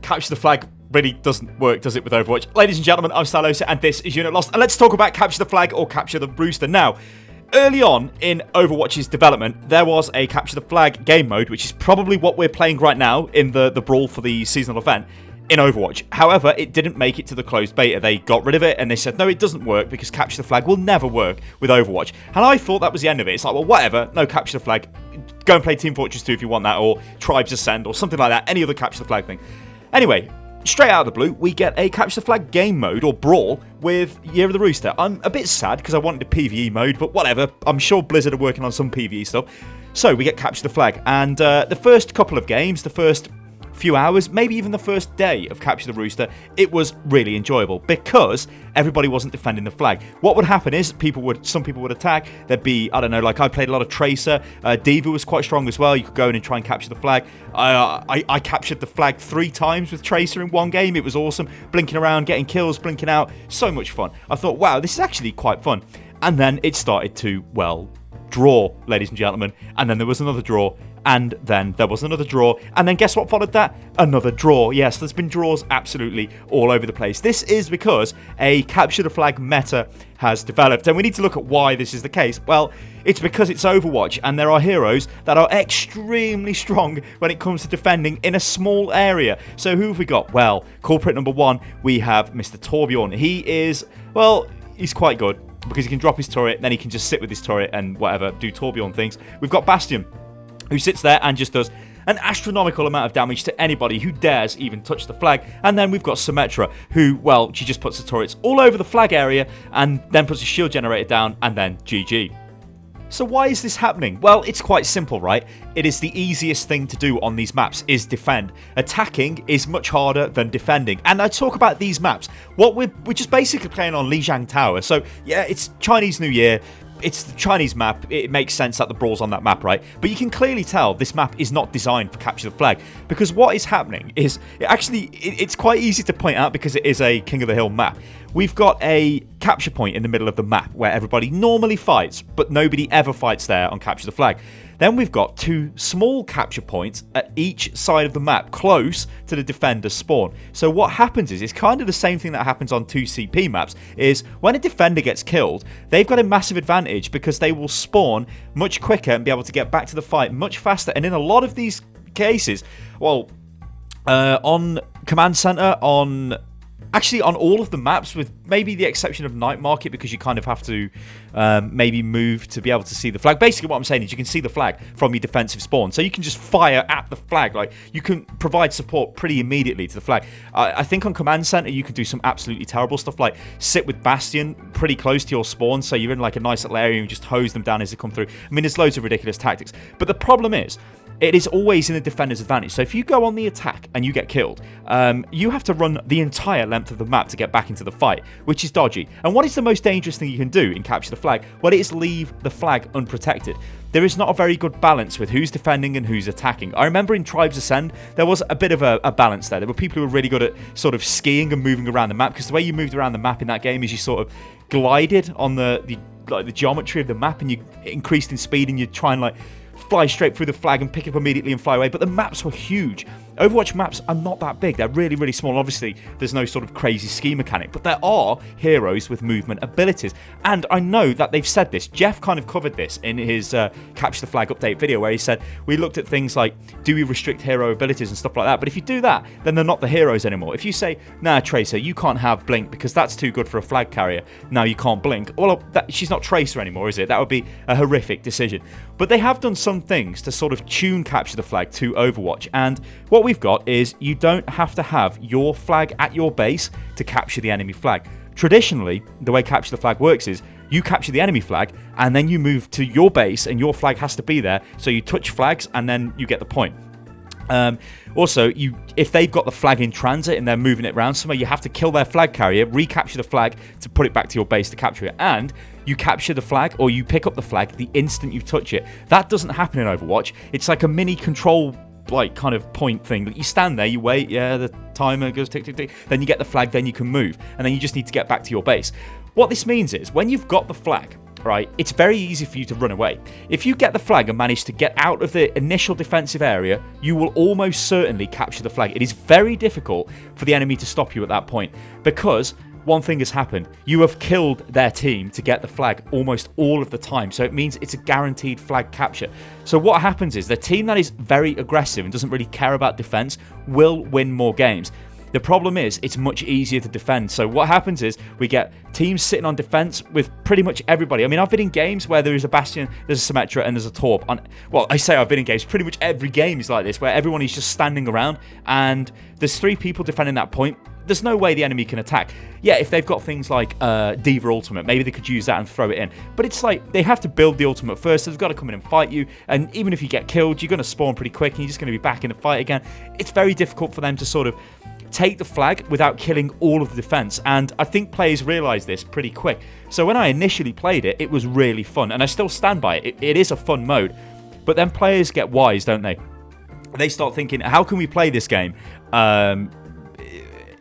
capture the flag really doesn't work, does it, with Overwatch? Ladies and gentlemen, I'm Stylosa, and this is Unit Lost, and let's talk about capture the flag or capture the rooster. Now, early on in Overwatch's development, there was a capture the flag game mode, which is probably what we're playing right now in the brawl for the seasonal event in Overwatch. However, it didn't make it to the closed beta. They got rid of it and they said, no, it doesn't work because capture the flag will never work with Overwatch. And I thought that was the end of it. It's like, well, whatever, no capture the flag. Go and play Team Fortress 2 if you want that, or Tribes Ascend, or something like that. Any other capture the flag thing. Anyway, straight out of the blue, we get a capture the flag game mode, or brawl, with Year of the Rooster. I'm a bit sad because I wanted a PvE mode, but whatever. I'm sure Blizzard are working on some PvE stuff. So we get capture the flag. And the first couple of games, the first few hours, maybe even the first day of capture the rooster, it was really enjoyable because everybody wasn't defending the flag. What would happen is some people would attack. There'd be, I don't know, like I played a lot of Tracer. Diva was quite strong as well. You could go in and try and capture the flag. I captured the flag 3 times with Tracer in one game. It was awesome. Blinking around, getting kills, blinking out. So much fun. I thought, wow, this is actually quite fun. And then it started to, well, draw, ladies and gentlemen. And then there was another draw. And then there was another draw. And then guess what followed that? Another draw. Yes, there's been draws absolutely all over the place. This is because a capture the flag meta has developed. And we need to look at why this is the case. Well, it's because it's Overwatch. And there are heroes that are extremely strong when it comes to defending in a small area. So who have we got? Well, culprit number 1, we have Mr. Torbjorn. He is, well, he's quite good because he can drop his turret. Then he can just sit with his turret and whatever, do Torbjorn things. We've got Bastion, who sits there and just does an astronomical amount of damage to anybody who dares even touch the flag. And then we've got Symmetra, who, well, she just puts the turrets all over the flag area and then puts a shield generator down and then GG. So why is this happening? Well, it's quite simple, right? It is the easiest thing to do on these maps, is defend. Attacking is much harder than defending. And I talk about these maps. What we're just basically playing on Lijiang Tower. So yeah, it's Chinese New Year. It's the Chinese map. It makes sense that the brawl's on that map, right? But you can clearly tell this map is not designed for capture the flag, because what is happening is it's quite easy to point out because it is a King of the Hill map. We've got a capture point in the middle of the map where everybody normally fights, but nobody ever fights there on capture the flag. Then we've got 2 small capture points at each side of the map, close to the defender's spawn. So what happens is, it's kind of the same thing that happens on 2 CP maps, is when a defender gets killed, they've got a massive advantage because they will spawn much quicker and be able to get back to the fight much faster. And in a lot of these cases, well, on Command Center, actually on all of the maps, with maybe the exception of Night Market, because you kind of have to maybe move to be able to see the flag. Basically what I'm saying is you can see the flag from your defensive spawn, so you can just fire at the flag. Like, you can provide support pretty immediately to the flag. I think on Command Center you can do some absolutely terrible stuff, like sit with Bastion pretty close to your spawn, so you're in like a nice little area and you just hose them down as they come through. I mean, there's loads of ridiculous tactics, but the problem is, it is always in the defender's advantage. So if you go on the attack and you get killed, you have to run the entire length of the map to get back into the fight, which is dodgy. And what is the most dangerous thing you can do in capture the flag? Well, it is leave the flag unprotected. There is not a very good balance with who's defending and who's attacking. I remember in Tribes Ascend, there was a bit of a balance there. There were people who were really good at sort of skiing and moving around the map, because the way you moved around the map in that game is you sort of glided on the geometry of the map, and you increased in speed, and you try and like fly straight through the flag and pick it up immediately and fly away. But the maps were huge. Overwatch maps are not that big. They're really, really small. Obviously, there's no sort of crazy ski mechanic, but there are heroes with movement abilities. And I know that they've said this. Jeff kind of covered this in his Capture the Flag update video, where he said, we looked at things like, do we restrict hero abilities and stuff like that? But if you do that, then they're not the heroes anymore. If you say, nah, Tracer, you can't have Blink because that's too good for a flag carrier. Now you can't Blink. Well, she's not Tracer anymore, is it? That would be a horrific decision. But they have done some things to sort of tune Capture the Flag to Overwatch. And what we've got is, you don't have to have your flag at your base to capture the enemy flag. Traditionally, the way Capture the Flag works is, you capture the enemy flag and then you move to your base and your flag has to be there. So you touch flags and then you get the point. Also, if they've got the flag in transit and they're moving it around somewhere, you have to kill their flag carrier, recapture the flag to put it back to your base to capture it. And you capture the flag, or you pick up the flag the instant you touch it. That doesn't happen in Overwatch. It's like a mini control, like, kind of point thing that you stand there, you wait, yeah, the timer goes tick, tick, tick, then you get the flag, then you can move, and then you just need to get back to your base. What this means is, when you've got the flag, right, it's very easy for you to run away. If you get the flag and manage to get out of the initial defensive area, you will almost certainly capture the flag. It is very difficult for the enemy to stop you at that point, because one thing has happened. You have killed their team to get the flag almost all of the time. So it means it's a guaranteed flag capture. So what happens is the team that is very aggressive and doesn't really care about defense will win more games. The problem is it's much easier to defend. So what happens is we get teams sitting on defense with pretty much everybody. I mean, I've been in games where there is a Bastion, there's a Symmetra, and there's a Torp. Well, I say I've been in games, pretty much every game is like this, where everyone is just standing around and there's 3 people defending that point. There's no way the enemy can attack. Yeah, if they've got things like Diva Ultimate, maybe they could use that and throw it in. But it's like they have to build the ultimate first, so they've got to come in and fight you. And even if you get killed, you're going to spawn pretty quick and you're just going to be back in the fight again. It's very difficult for them to sort of take the flag without killing all of the defense, and I think players realise this pretty quick. So when I initially played it, it was really fun, and I still stand by it. It is a fun mode, but then players get wise, don't they? They start thinking, how can we play this game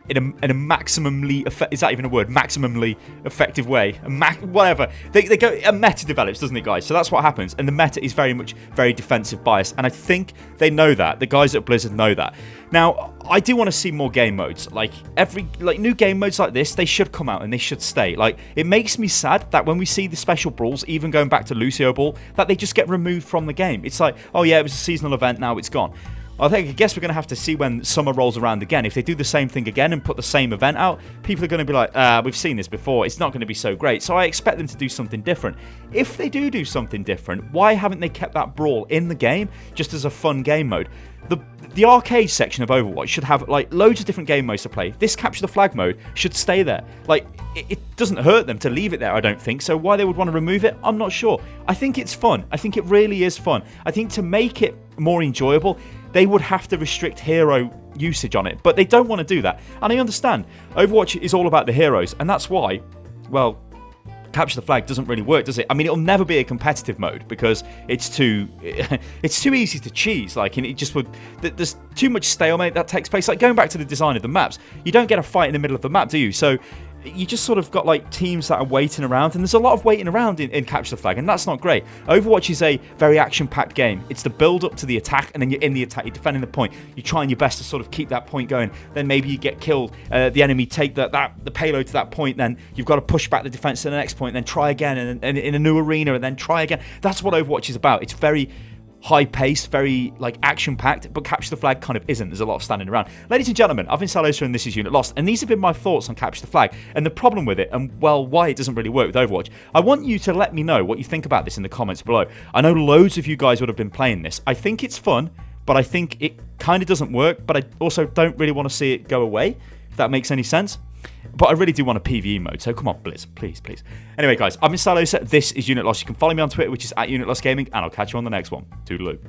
in a maximally is that even a word? Maximally effective way, whatever. They go, a meta develops, doesn't it, guys? So that's what happens, and the meta is very much very defensive bias, and I think they know that. The guys at Blizzard know that. Now, I do want to see more game modes. Like new game modes like this, they should come out and they should stay. Like, it makes me sad that when we see the special brawls, even going back to Lucio Ball, that they just get removed from the game. It's like, oh yeah, it was a seasonal event, now it's gone. I guess we're going to have to see when summer rolls around again. If they do the same thing again and put the same event out, people are going to be like, we've seen this before. It's not going to be so great. So I expect them to do something different. If they do something different, why haven't they kept that brawl in the game just as a fun game mode? The arcade section of Overwatch should have like loads of different game modes to play. This capture the flag mode should stay there. Like, it doesn't hurt them to leave it there, I don't think. So why they would want to remove it, I'm not sure. I think it's fun. I think it really is fun. I think to make it more enjoyable, they would have to restrict hero usage on it, but they don't want to do that. And I understand. Overwatch is all about the heroes, and that's why, well, capture the flag doesn't really work, does it? I mean, it'll never be a competitive mode because it's too easy to cheese. Like, and it just would. There's too much stalemate that takes place. Like, going back to the design of the maps, you don't get a fight in the middle of the map, do you? So you just sort of got like teams that are waiting around, and there's a lot of waiting around in Capture the Flag, and that's not great. Overwatch is a very action-packed game. It's the build-up to the attack, and then you're in the attack, you're defending the point, you're trying your best to sort of keep that point going, then maybe you get killed, the enemy take the payload to that point, then you've got to push back the defense to the next point, then try again, and in a new arena, and then try again. That's what Overwatch is about. It's very high-paced, very like action-packed, but Capture the Flag kind of isn't. There's a lot of standing around. Ladies and gentlemen, I've been Stylosa and this is Unit Lost, and these have been my thoughts on Capture the Flag and the problem with it, and well, why it doesn't really work with Overwatch. I want you to let me know what you think about this in the comments below. I know loads of you guys would have been playing this. I think it's fun, but I think it kind of doesn't work, but I also don't really want to see it go away, if that makes any sense. But I really do want a PvE mode, so come on, Blizz, please, please. Anyway, guys, I've been Stylosa. This is Unit Lost. You can follow me on Twitter, which is @UnitLostGaming, and I'll catch you on the next one. Toodaloo.